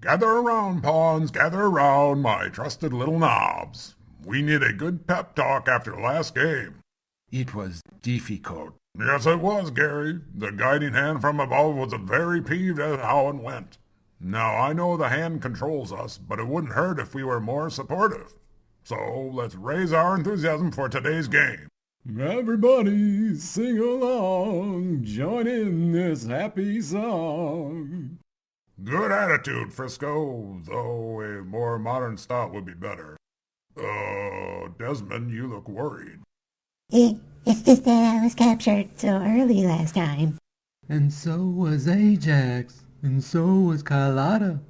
Gather around, pawns, gather around, my trusted little knobs. We need a good pep talk after the last game. It was difficult. Yes, it was, Gary. The guiding hand from above was very peeved at how it went. Now, I know the hand controls us, but it wouldn't hurt if we were more supportive. So, let's raise our enthusiasm for today's game. Everybody sing along, join in this happy song. Good attitude, Frisco, though a more modern style would be better. Desmond, you look worried. It's just that I was captured so early last time. And so was Ajax, and so was Carlotta.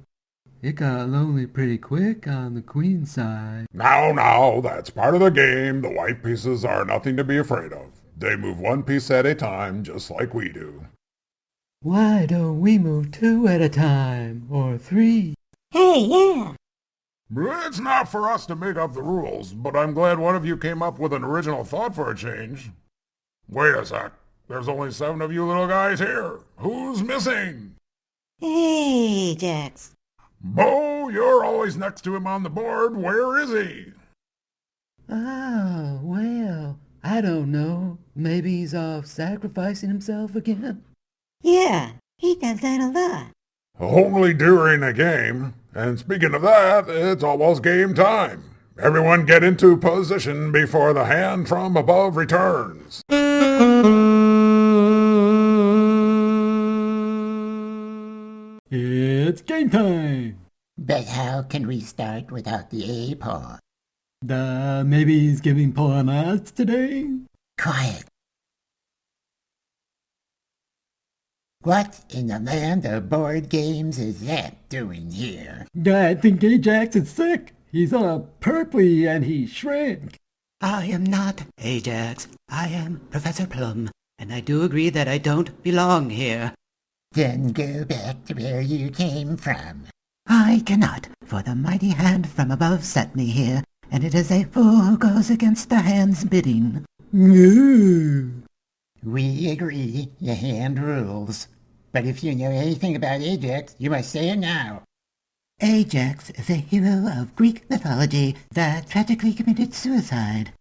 It got lonely pretty quick on the queen side. Now, that's part of the game. The white pieces are nothing to be afraid of. They move one piece at a time, just like we do. Why don't we move 2 at a time, or 3? Hey, yeah. It's not for us to make up the rules, but I'm glad one of you came up with an original thought for a change. Wait a sec. There's only 7 of you little guys here. Who's missing? Hey, Jax. Bo, you're always next to him on the board. Where is he? Oh, well, I don't know. Maybe he's off sacrificing himself again? Yeah, he does that a lot. Only during a game. And speaking of that, it's almost game time. Everyone get into position before the hand from above returns. It's game time. But how can we start without the A-pawn? Maybe he's giving pawn odds today? Quiet. What in the land of board games is that doing here? I think Ajax is sick. He's all purply and he shrank. I am not Ajax. I am Professor Plum, and I do agree that I don't belong here. Then go back to where you came from. I cannot, for the mighty hand from above sent me here, and it is a fool who goes against the hand's bidding. Ooh. We agree, the hand rules. But if you know anything about Ajax, you must say it now. Ajax is a hero of Greek mythology that tragically committed suicide.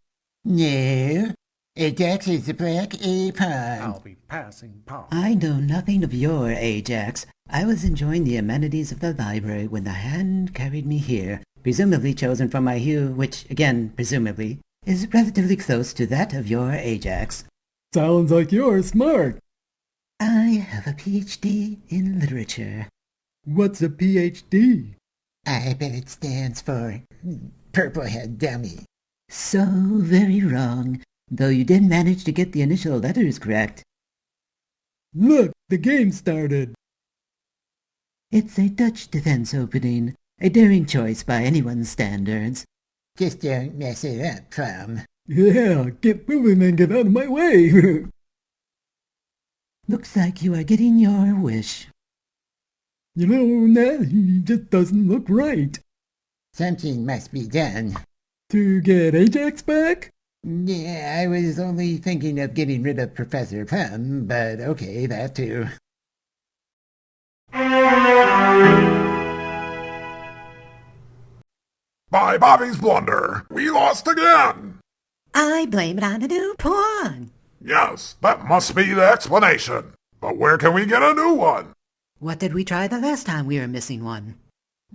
No, Ajax is the black A-pawn. I'll be passing pawn. I know nothing of your Ajax. I was enjoying the amenities of the library when the hand carried me here, presumably chosen from my hue, which, again, presumably, is relatively close to that of your Ajax. Sounds like you're smart. I have a PhD in literature. What's a PhD? I bet it stands for Purple Head Dummy. So very wrong, though you did manage to get the initial letters correct. Look, the game started. It's a Dutch defense opening, a daring choice by anyone's standards. Just don't mess it up, Plum. Yeah, get moving and get out of my way. Looks like you are getting your wish. You know, that he just doesn't look right. Something must be done. To get Ajax back? Yeah, I was only thinking of getting rid of Professor Plum, but okay, that too. By Bobby's blunder, we lost again. I blame it on the new pawn. Yes, that must be the explanation. But where can we get a new one? What did we try the last time we were missing one?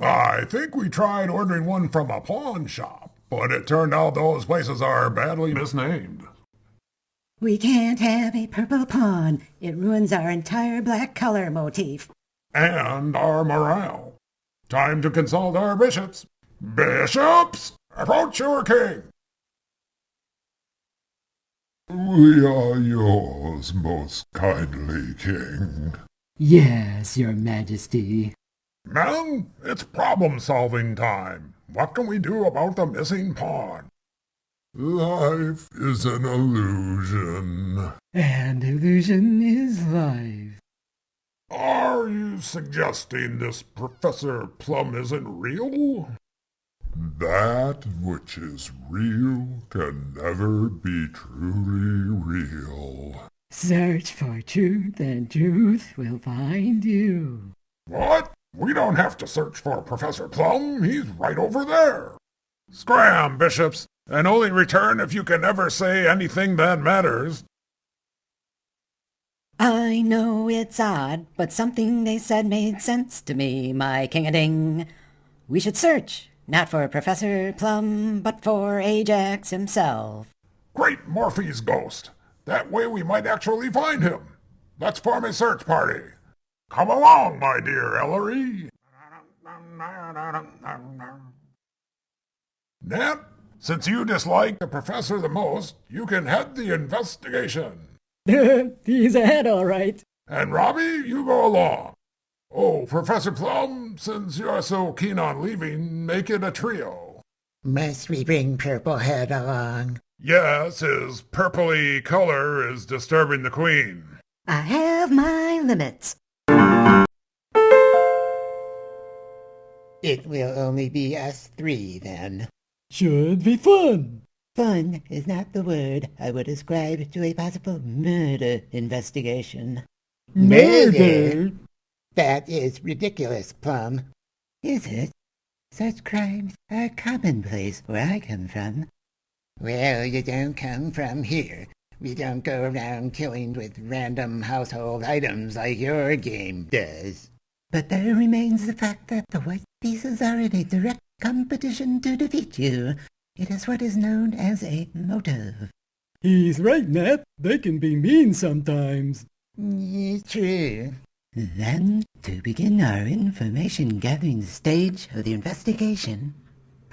I think we tried ordering one from a pawn shop, but it turned out those places are badly misnamed. We can't have a purple pawn. It ruins our entire black color motif. And our morale. Time to consult our bishops. Bishops, approach your king. We are yours, most kindly king. Yes, your majesty. Men, it's problem-solving time. What can we do about the missing pawn? Life is an illusion. And illusion is life. Are you suggesting this Professor Plum isn't real? That which is real can never be truly real. Search for truth and truth will find you. What? We don't have to search for Professor Plum. He's right over there. Scram, bishops, and only return if you can ever say anything that matters. I know it's odd, but something they said made sense to me, my king-a-ding. We should search, not for Professor Plum, but for Ajax himself. Great Morphe's ghost. That way we might actually find him. Let's form a search party. Come along, my dear Ellery. Nat, since you dislike the professor the most, you can head the investigation. He's ahead, all right. And Robbie, you go along. Oh, Professor Plum, since you're so keen on leaving, make it a trio. Must we bring Purplehead along? Yes, his purpley color is disturbing the queen. I have my limits. It will only be us three, then. Should be fun. Fun is not the word I would ascribe to a possible murder investigation. Murder? That is ridiculous, Plum. Is it? Such crimes are commonplace where I come from. Well, you don't come from here. We don't go around killing with random household items like your game does. But there remains the fact that the white pieces are in a direct competition to defeat you. It is what is known as a motive. He's right, Nat. They can be mean sometimes. True. Then, to begin our information-gathering stage of the investigation,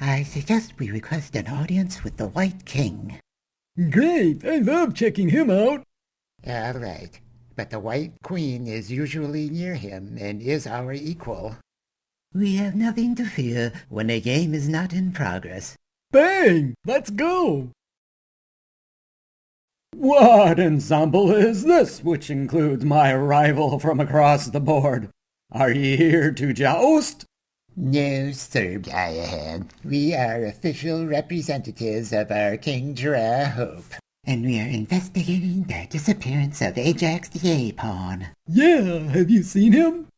I suggest we request an audience with the White King. Great. I love checking him out. All right. But the White Queen is usually near him and is our equal. We have nothing to fear when a game is not in progress. Bang! Let's go! What ensemble is this, which includes my rival from across the board? Are ye here to joust? No, Sir Diahead. We are official representatives of our King Dra Hope. And we are investigating the disappearance of Ajax the A-Pawn. Yeah, have you seen him?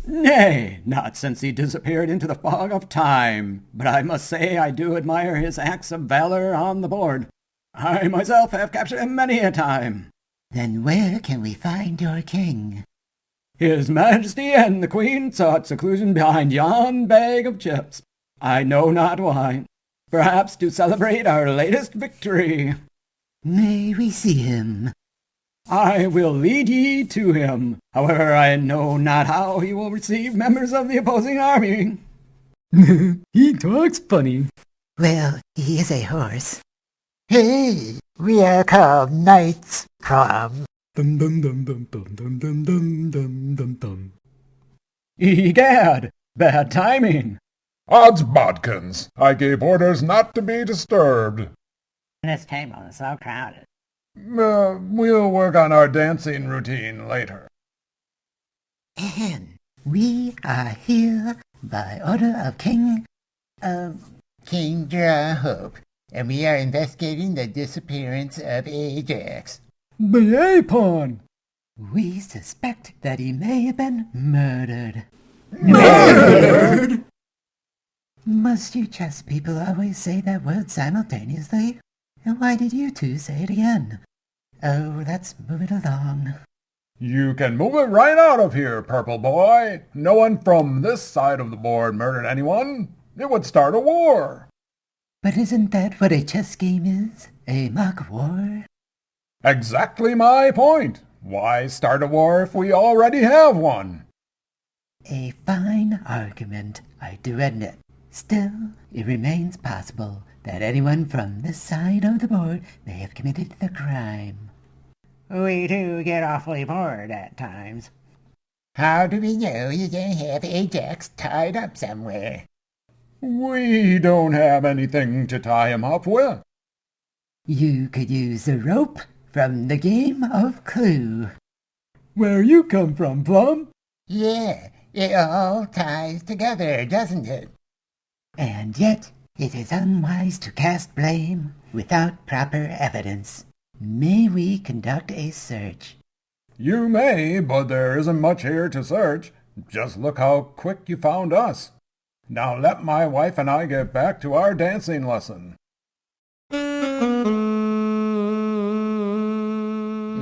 Nay, not since he disappeared into the fog of time. But I must say I do admire his acts of valor on the board. I myself have captured him many a time. Then where can we find your king? His Majesty and the Queen sought seclusion behind yon bag of chips. I know not why. Perhaps to celebrate our latest victory. May we see him? I will lead ye to him. However, I know not how he will receive members of the opposing army. He talks funny. Well, he is a horse. Hey, we are called Knights, Plum. Dum dum dum dum dum dum dum dum dum dum dum. Egad, bad timing. Odds bodkins, I gave orders not to be disturbed. This table is so crowded. We'll work on our dancing routine later. And we are here by order of King Dra Hope, and we are investigating the disappearance of Ajax. The A-Pawn. We suspect that he may have been murdered. Murdered? Must you chess people always say that word simultaneously? And why did you two say it again? Oh, let's move it along. You can move it right out of here, Purple Boy. No one from this side of the board murdered anyone. It would start a war. But isn't that what a chess game is? A mock war? Exactly my point. Why start a war if we already have one? A fine argument, I do admit. Still, it remains possible that anyone from this side of the board may have committed the crime. We do get awfully bored at times. How do we know you don't have Ajax tied up somewhere? We don't have anything to tie him up with. You could use a rope from the game of Clue. Where you come from, Plum? Yeah, it all ties together, doesn't it? And yet, it is unwise to cast blame without proper evidence. May we conduct a search? You may, but there isn't much here to search. Just look how quick you found us. Now let my wife and I get back to our dancing lesson.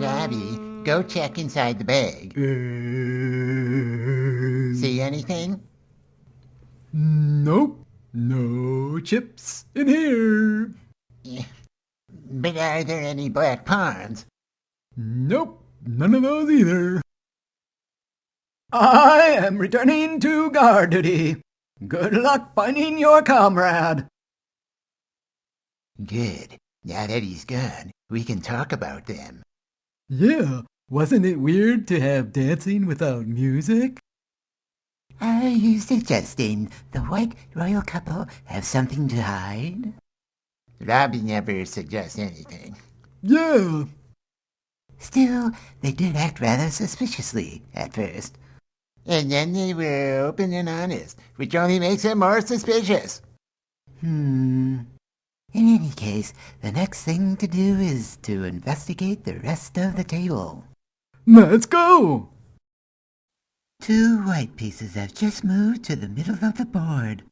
Robbie, go check inside the bag. See anything? Nope. No chips in here. But are there any black pawns? Nope. None of those either. I am returning to guard duty. Good luck finding your comrade. Good. Now that he's gone, we can talk about them. Yeah, wasn't it weird to have dancing without music? Are you suggesting the white royal couple have something to hide? Robbie never suggests anything. Yeah. Still, they did act rather suspiciously at first. And then they were open and honest, which only makes them more suspicious. In any case, the next thing to do is to investigate the rest of the table. Let's go. 2 white pieces have just moved to the middle of the board.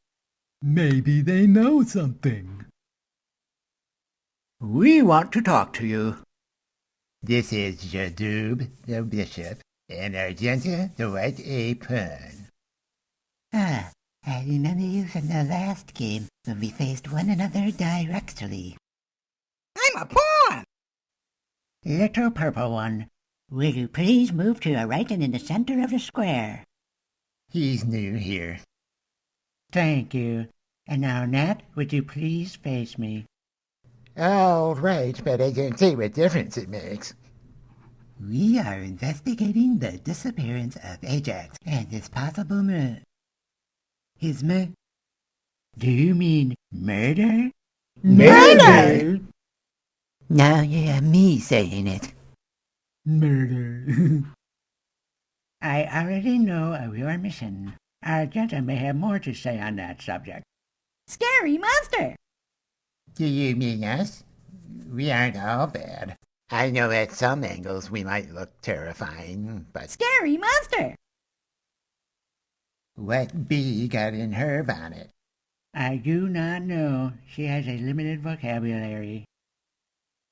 Maybe they know something. We want to talk to you. This is Jadub, the bishop, and Argenta, the white a pawn. I remember you from the last game when we faced one another directly. I'm a pawn! Little purple one, will you please move to the right and in the center of the square? He's new here. Thank you. And now, Nat, would you please face me? All right, but I don't see what difference it makes. We are investigating the disappearance of Ajax and his possible Do you mean murder? Murder? Now you have me saying it. Murder. I already know of your mission. Argenta may have more to say on that subject. Scary monster! Do you mean us? We aren't all bad. I know at some angles we might look terrifying, but... Scary monster! What bee got in her bonnet? I do not know. She has a limited vocabulary.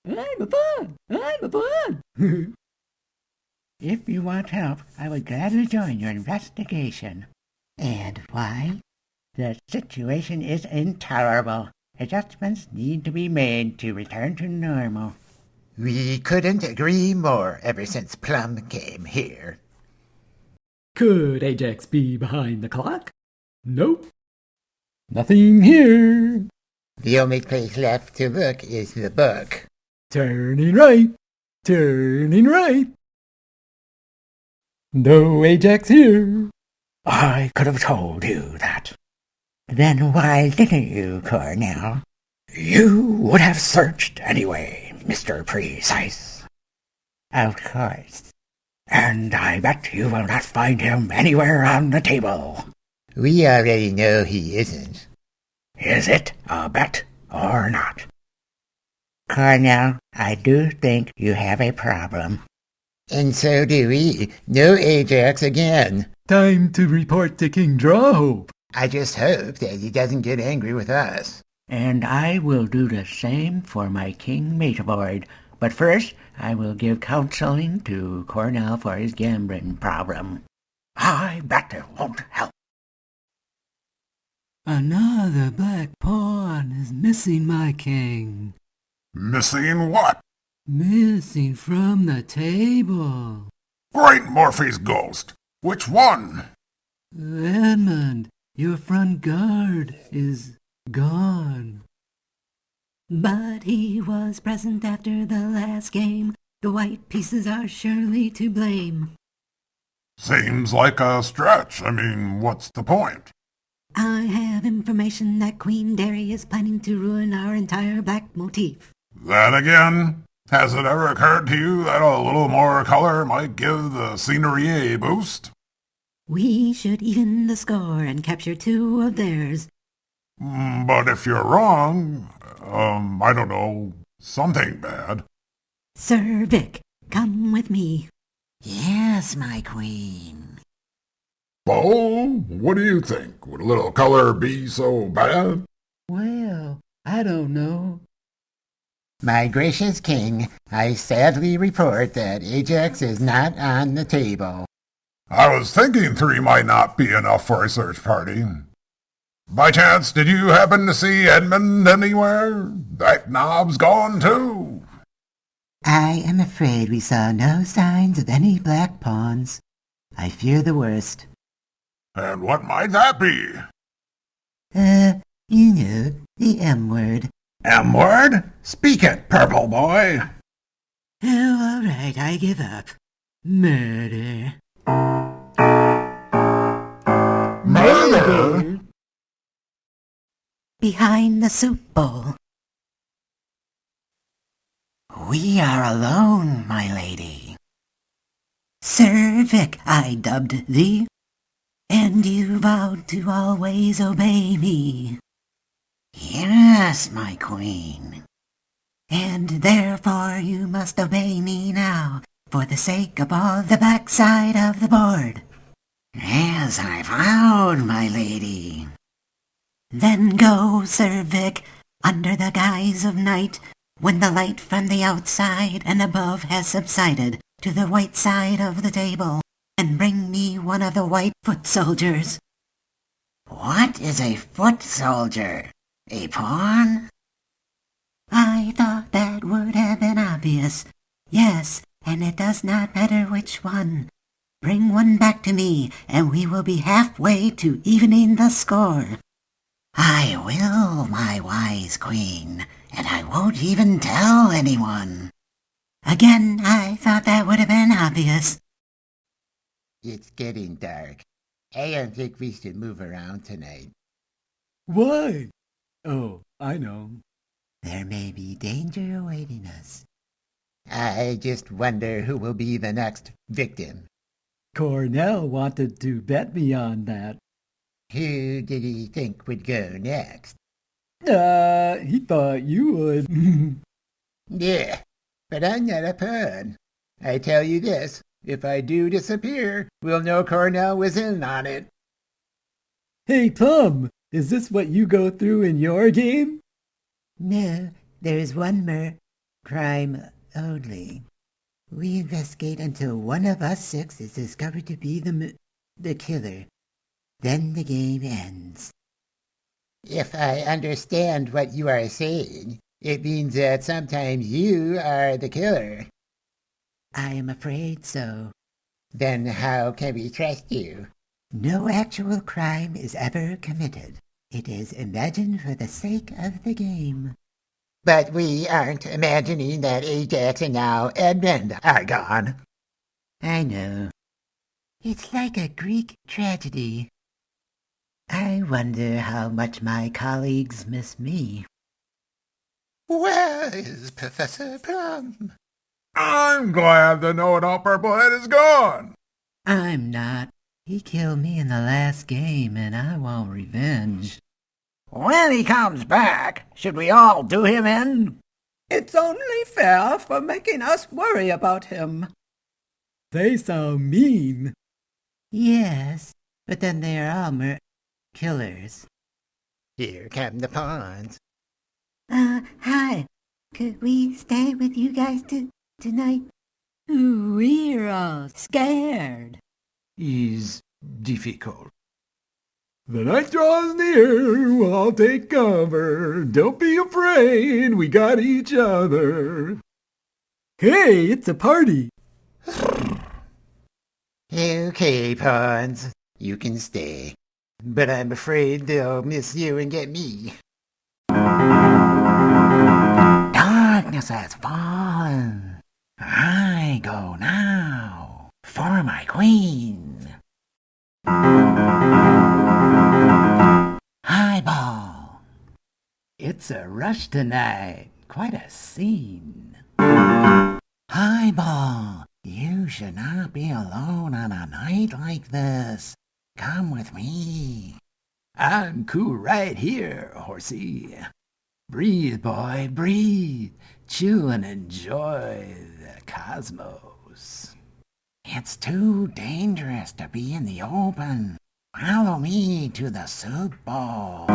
I'm a pawn. I'm a pawn. If you want help, I would gladly join your investigation. And why? The situation is intolerable. Adjustments need to be made to return to normal. We couldn't agree more ever since Plum came here. Could Ajax be behind the clock? Nope. Nothing here. The only place left to look is the book. Turning right. Turning right. No Ajax here. I could have told you that. Then why didn't you, Cornell? You would have searched anyway, Mr. Precise. Of course. And I bet you will not find him anywhere on the table. We already know he isn't. Is it a bet or not? Cornell, I do think you have a problem. And so do we. No Ajax again. Time to report to King Drawhope. I just hope that he doesn't get angry with us. And I will do the same for my King Mateboard. But first, I will give counseling to Cornell for his gambling problem. I bet it won't help. Another black pawn is missing, my king. Missing what? Missing from the table. Great Morphe's ghost! Which one? Edmund, your front guard is gone. But he was present after the last game. The white pieces are surely to blame. Seems like a stretch. I mean, what's the point? I have information that Queen Derry is planning to ruin our entire black motif. Then again, has it ever occurred to you that a little more color might give the scenery a boost? We should even the score and capture 2 of theirs. But if you're wrong, I don't know, something bad. Sir Vic, come with me. Yes, my queen. Bo, what do you think? Would a little color be so bad? Well, I don't know. My gracious king, I sadly report that Ajax is not on the table. I was thinking 3 might not be enough for a search party. By chance, did you happen to see Edmund anywhere? That knob's gone too. I am afraid we saw no signs of any black pawns. I fear the worst. And what might that be? You know, the M word. M-word? Speak it, purple boy. Oh, all right, I give up. Murder. Murder? Behind the soup bowl. We are alone, my lady. Sir Vic, I dubbed thee, and you vowed to always obey me. Yes, my queen. And therefore you must obey me now, for the sake of all the backside of the board. As I vowed, my lady. Then go, Sir Vic, under the guise of night, when the light from the outside and above has subsided, to the white side of the table, and bring me one of the white foot soldiers. What is a foot soldier? A pawn? I thought that would have been obvious. Yes, and it does not matter which one. Bring one back to me, and we will be halfway to evening the score. I will, my wise queen, and I won't even tell anyone. Again, I thought that would have been obvious. It's getting dark. I don't think we should move around tonight. Why? Oh, I know. There may be danger awaiting us. I just wonder who will be the next victim. Cornell wanted to bet me on that. Who did he think would go next? He thought you would. Yeah, but I'm not a pawn. I tell you this, if I do disappear, we'll know Cornell was in on it. Hey, Plum, is this what you go through in your game? No, there is one crime only. We investigate until one of us 6 is discovered to be the killer. Then the game ends. If I understand what you are saying, it means that sometimes you are the killer. I am afraid so. Then how can we trust you? No actual crime is ever committed. It is imagined for the sake of the game. But we aren't imagining that Ajax and now Edmund are gone. I know. It's like a Greek tragedy. I wonder how much my colleagues miss me. Where is Professor Plum? I'm glad the know-it-all Purplehead is gone. I'm not. He killed me in the last game, and I want revenge. When he comes back, should we all do him in? It's only fair for making us worry about him. They sound mean. Yes, but then they are all killers. Here come the pawns. Hi. Could we stay with you guys tonight? We're all scared. Is difficult. The night draws near, I'll take cover. Don't be afraid, we got each other. Hey, it's a party. Okay, pawns, you can stay. But I'm afraid they'll miss you and get me. Darkness has fallen. I go now for my queen. Highball. It's a rush tonight. Quite a scene. Highball, you should not be alone on a night like this. Come with me. I'm cool right here, horsey. Breathe, boy, breathe. Chew and enjoy the cosmos. It's too dangerous to be in the open. Follow me to the soup bowl.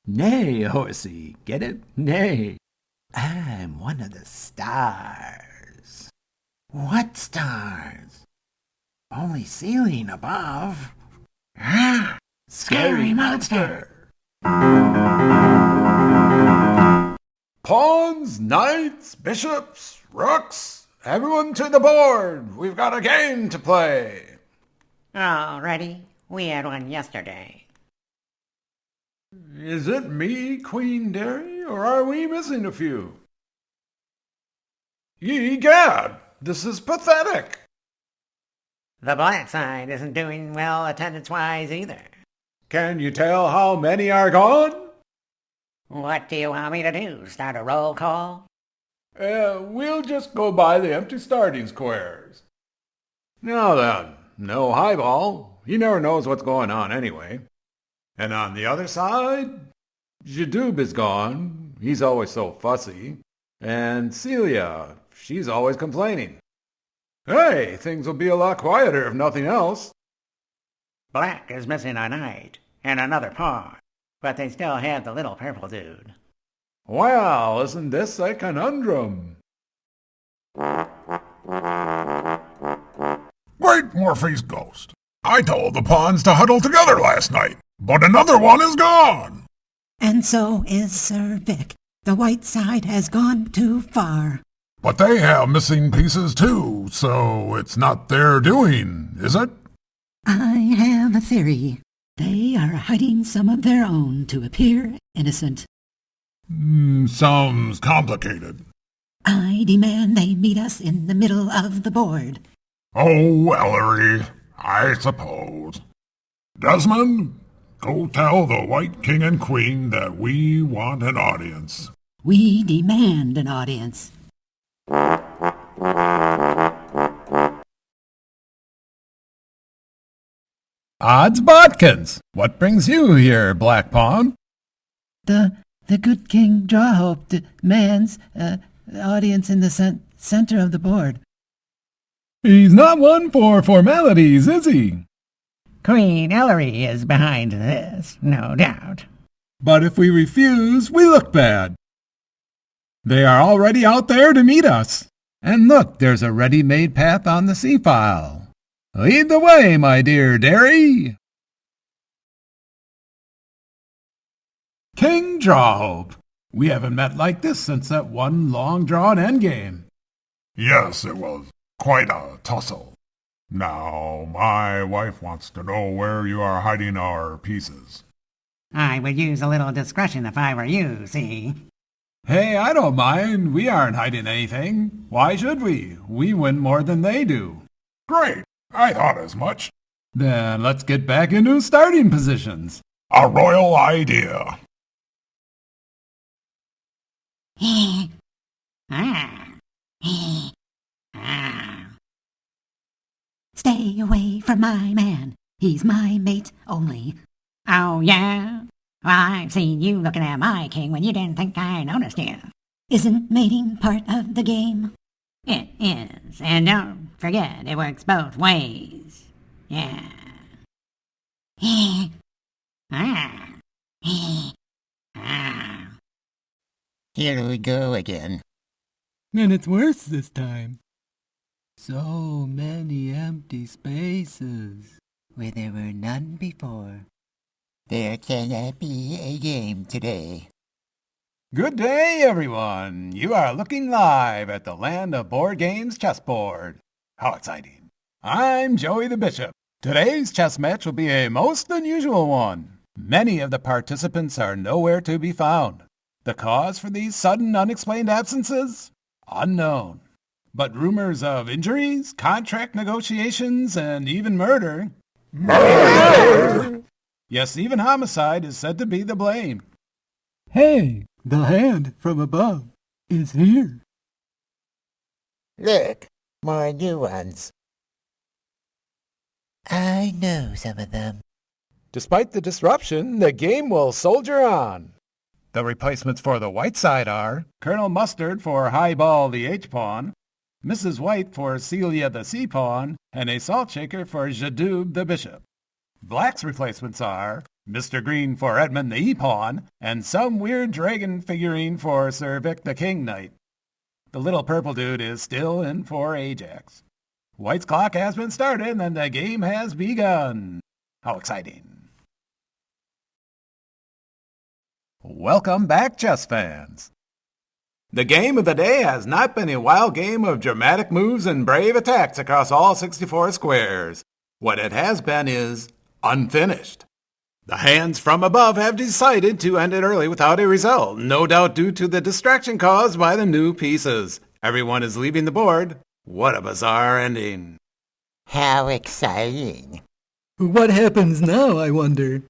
Nay, horsey, get it? Nay. I'm one of the stars. What stars? Only ceiling above. Ah, scary monster. Pawns, knights, bishops, rooks, everyone to the board. We've got a game to play. All ready? We had one yesterday. Is it me, Queen Derry, or are we missing a few? Ye gad, this is pathetic. The black side isn't doing well attendance-wise either. Can you tell how many are gone? What do you want me to do? Start a roll call? We'll just go by the empty starting squares. Now then, no highball. He never knows what's going on anyway. And on the other side, Jadoob is gone. He's always so fussy. And Celia, she's always complaining. Hey, things will be a lot quieter if nothing else. Black is missing a knight and another pawn, but they still have the little purple dude. Well, isn't this a conundrum? Great Morphe's ghost. I told the pawns to huddle together last night, but another one is gone. And so is Sir Vic. The white side has gone too far. But they have missing pieces too, so it's not their doing, is it? I have a theory. They are hiding some of their own to appear innocent. Sounds complicated. I demand they meet us in the middle of the board. Oh, Ellery, I suppose. Desmond, go tell the White King and Queen that we want an audience. We demand an audience. Odds bodkins! What brings you here, Black Pawn? The good King Drawhope demands audience in the center of the board. He's not one for formalities, is he? Queen Ellery is behind this, no doubt. But if we refuse, we look bad. They are already out there to meet us. And look, there's a ready-made path on the C-file. Lead the way, my dear Derry. King Drawhope, we haven't met like this since that one long-drawn endgame. Yes, it was quite a tussle. Now, my wife wants to know where you are hiding our pieces. I would use a little discretion if I were you, see? Hey, I don't mind. We aren't hiding anything. Why should we? We win more than they do. Great, I thought as much. Then let's get back into starting positions. A royal idea. Stay away from my man. He's my mate only. Oh, yeah? Well, I've seen you looking at my king when you didn't think I noticed you. Isn't mating part of the game? It is, and don't forget, it works both ways. Yeah. Here we go again. And it's worse this time. So many empty spaces Where there were none before. There cannot be a game today. Good day, everyone. You are looking live at the Land of Board Games chessboard. How exciting. I'm Joey the Bishop. Today's chess match will be a most unusual one. Many of the participants are nowhere to be found. The cause for these sudden unexplained absences? Unknown. But rumors of injuries, contract negotiations, and even murder. Murder! Yes, even homicide is said to be the blame. Hey, the hand from above is here. Look, more new ones. I know some of them. Despite the disruption, the game will soldier on. The replacements for the white side are Colonel Mustard for Highball the H-Pawn, Mrs. White for Celia the Sea Pawn, and a salt shaker for Jadoob the Bishop. Black's replacements are Mr. Green for Edmund the E-Pawn, and some weird dragon figurine for Sir Vic the King Knight. The little purple dude is still in for Ajax. White's clock has been started and the game has begun. How exciting. Welcome back, chess fans. The game of the day has not been a wild game of dramatic moves and brave attacks across all 64 squares. What it has been is unfinished. The hands from above have decided to end it early without a result, no doubt due to the distraction caused by the new pieces. Everyone is leaving the board. What a bizarre ending. How exciting. What happens now, I wonder?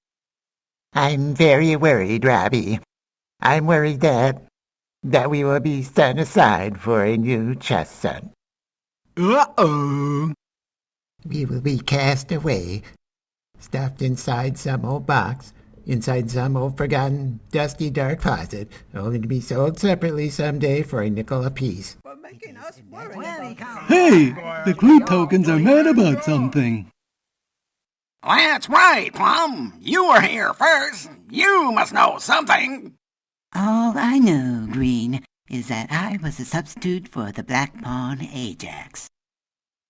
I'm very worried, Robbie. I'm worried that we will be set aside for a new chess set. Uh-oh. We will be cast away, stuffed inside some old box, inside some old forgotten, dusty, dark closet, only to be sold separately someday for a nickel apiece. Hey, the clue tokens are mad about something. That's right, Plum. You were here first. You must know something. All I know, Green, is that I was a substitute for the black pawn Ajax.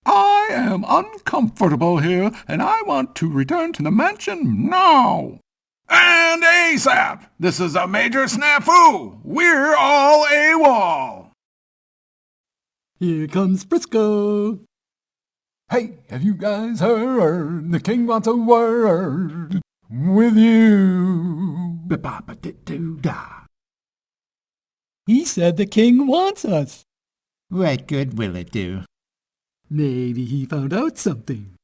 I am uncomfortable here, and I want to return to the mansion now. And ASAP! This is a major snafu! We're all AWOL! Here comes Frisco. Hey, have you guys heard? The king wants a word with you. Ba-ba-ba-di-do-da. He said the king wants us. What good will it do? Maybe he found out something.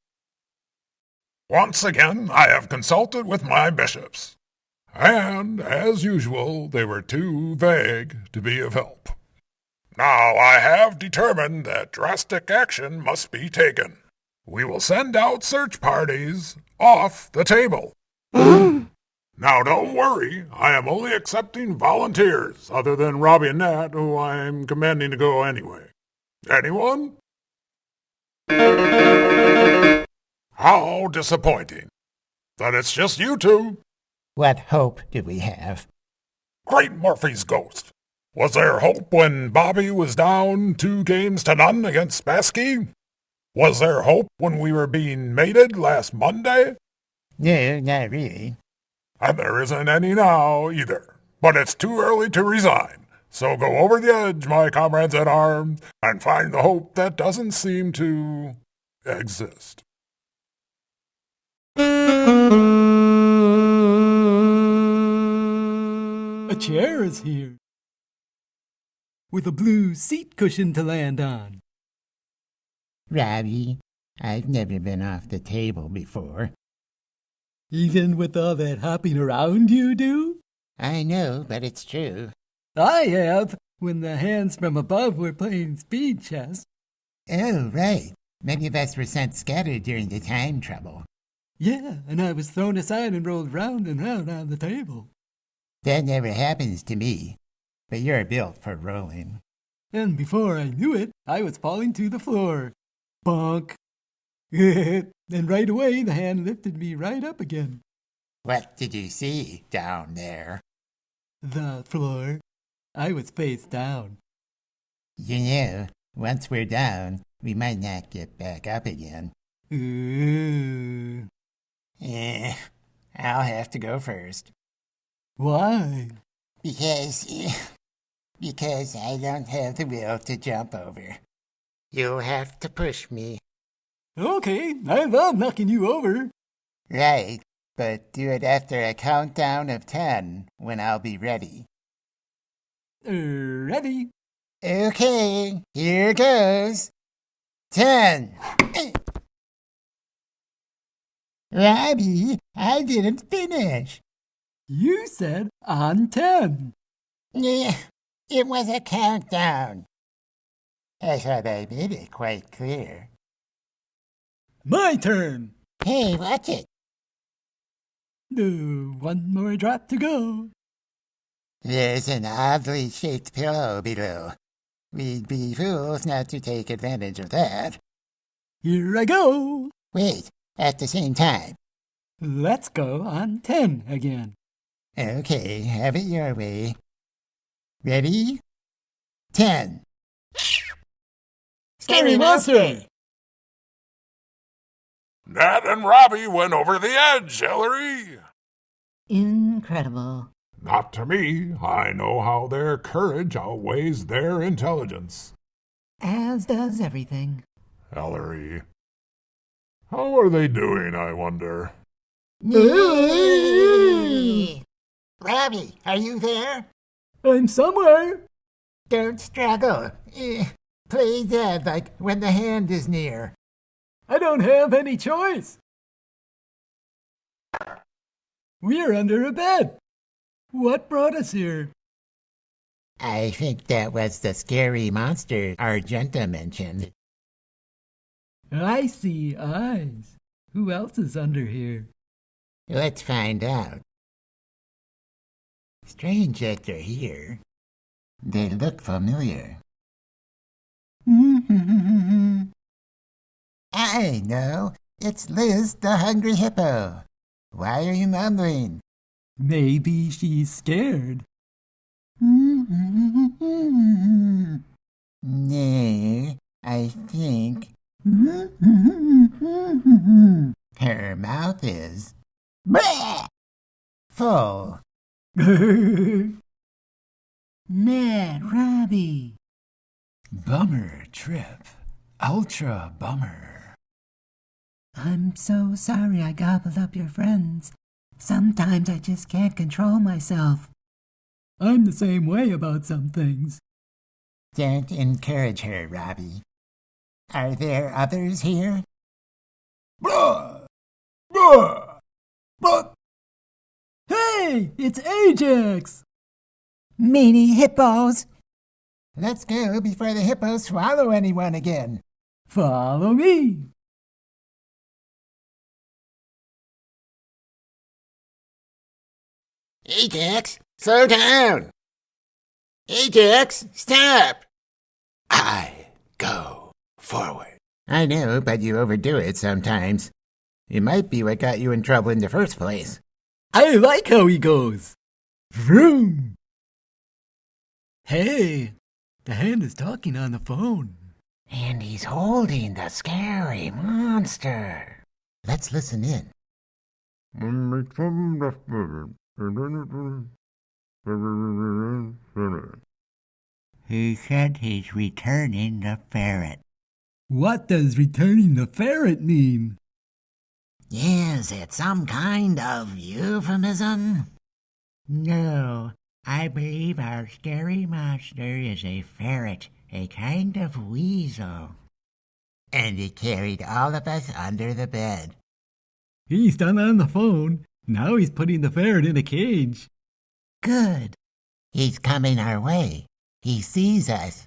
Once again, I have consulted with my bishops, and, as usual, they were too vague to be of help. Now I have determined that drastic action must be taken. We will send out search parties off the table. Now don't worry, I am only accepting volunteers, other than Robbie and Nat, who I am commanding to go anyway. Anyone? How disappointing. That it's just you two. What hope do we have? Great Murphy's ghost. Was there hope when Bobby was down 2-0 against Spassky? Was there hope when we were being mated last Monday? No, not really. And there isn't any now either. But it's too early to resign. So go over the edge, my comrades at arms, and find the hope that doesn't seem to exist. A chair is here, with a blue seat cushion to land on. Robbie, I've never been off the table before. Even with all that hopping around you do? I know, but it's true. I have, when the hands from above were playing speed chess. Oh, right. Many of us were sent scattered during the time trouble. Yeah, and I was thrown aside and rolled round and round on the table. That never happens to me, but you're built for rolling. And before I knew it, I was falling to the floor. Bonk. And right away, the hand lifted me right up again. What did you see down there? The floor. I was face down. You know, once we're down, we might not get back up again. Ooh. I'll have to go first. Why? Because I don't have the will to jump over. You'll have to push me. Okay, I love knocking you over. Right, but do it after a countdown of 10, when I'll be ready. Ready? Okay, here goes. 10. Robbie, I didn't finish. You said on 10. Yeah, it was a countdown. I thought I made it quite clear. My turn. Hey, watch it. One more drop to go. There's an oddly shaped pillow below. We'd be fools not to take advantage of that. Here I go. Wait, at the same time. Let's go on 10 again. Okay, have it your way. Ready? 10. Scary monster! Nat and Robbie went over the edge, Hillary. Incredible. Not to me. I know how their courage outweighs their intelligence. As does everything. Ellery. How are they doing, I wonder? Robbie, are you there? I'm somewhere. Don't struggle. Play dead like when the hand is near. I don't have any choice. We're under a bed. What brought us here? I think that was the scary monster Argenta mentioned. I see eyes. Who else is under here? Let's find out. Strange that they're here. They look familiar. I know. It's Liz, the hungry hippo. Why are you mumbling? Maybe she's scared. Nay, I think her mouth is full. Nat, Robbie. Bummer trip. Ultra bummer. I'm so sorry I gobbled up your friends. Sometimes I just can't control myself. I'm the same way about some things. Don't encourage her, Robbie. Are there others here? Hey, it's Ajax! Meanie hippos! Let's go before the hippos swallow anyone again. Follow me. Ajax, slow down! Ajax, stop! I go forward. I know, but you overdo it sometimes. It might be what got you in trouble in the first place. I like how he goes. Vroom! Hey, the hand is talking on the phone. And he's holding the scary monster. Let's listen in. He said he's returning the ferret. What does returning the ferret mean? Is it some kind of euphemism? No, I believe our scary monster is a ferret, a kind of weasel. And he carried all of us under the bed. He's done on the phone. Now he's putting the ferret in a cage. Good. He's coming our way. He sees us.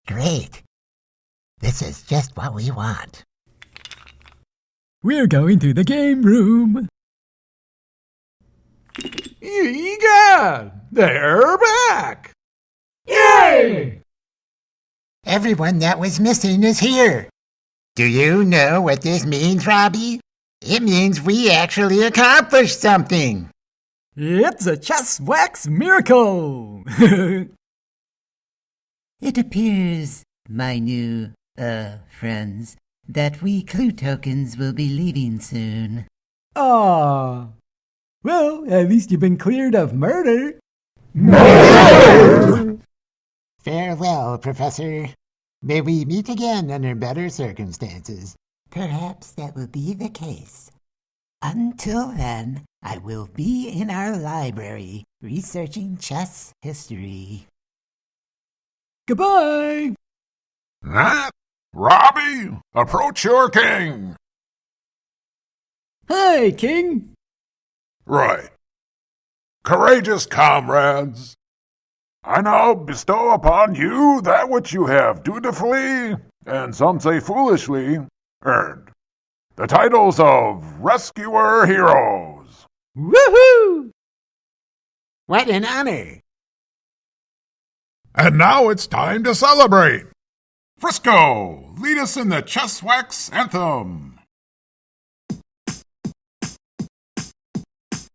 Great. This is just what we want. We're going to the game room. Egad! They're back! Yay! Everyone that was missing is here. Do you know what this means, Robbie? It means we actually accomplished something. It's a Chesswacks miracle! It appears, my new, friends, that we clue tokens will be leaving soon. Aw. Well, at least you've been cleared of murder. Farewell, Professor. May we meet again under better circumstances. Perhaps that will be the case. Until then, I will be in our library researching chess history. Goodbye! Nat, Robbie, approach your king. Hi, King! Right. Courageous comrades, I now bestow upon you that which you have dutifully, and some say foolishly, earned. The titles of Rescuer Heroes. Woohoo! What an honor! And now it's time to celebrate. Frisco, lead us in the Chesswacks anthem.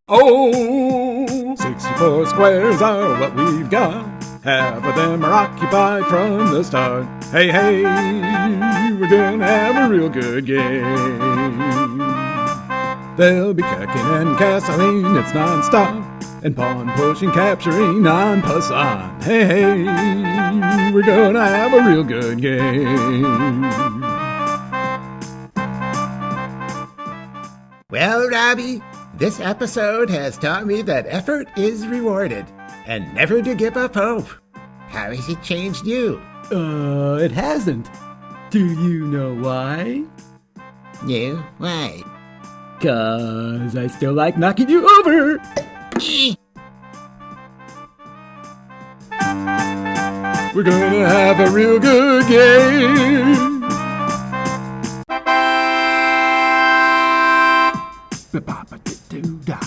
Oh, 64 squares are what we've got. Half of them are occupied from the start. Hey, hey, we're gonna have a real good game. They'll be cracking and castling, it's non-stop. And pawn pushing, capturing on plus on. Hey, hey, we're gonna have a real good game. Well, Robbie, this episode has taught me that effort is rewarded and never to give up hope. How has it changed you? It hasn't. Do you know why? You? Why? 'Cause I still like knocking you over. We're gonna have a real good game. Ba-ba-ba-doo-doo-da.